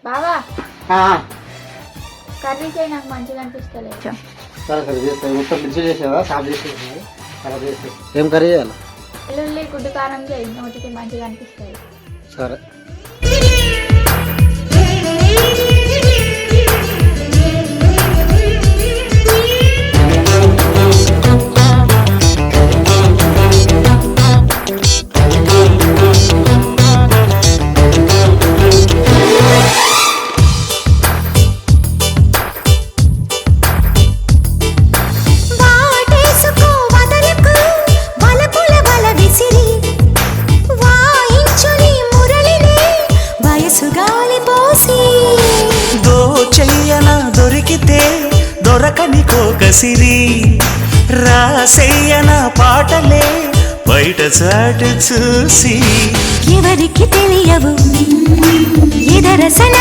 బావా ఆ, కర్రీ చేయి, నాకు మంచిగా అనిపిస్తలేదు. సరే సరే చేస్తాను. మొత్తం మిర్చి చేసావా? సాఫ్ చేసేసి అలా చేస్తే ఏం కర్రీ చేయాలి? వెల్లుల్లి గుడ్డు కారం చేయి, నోటికి మంచిగా అనిపిస్తుంది. సరే. దొరకని కోకసిరి రాసయ్యన పాటలే బయట చాటు చూసి ఎవరికి తెలియవు ఎదరసన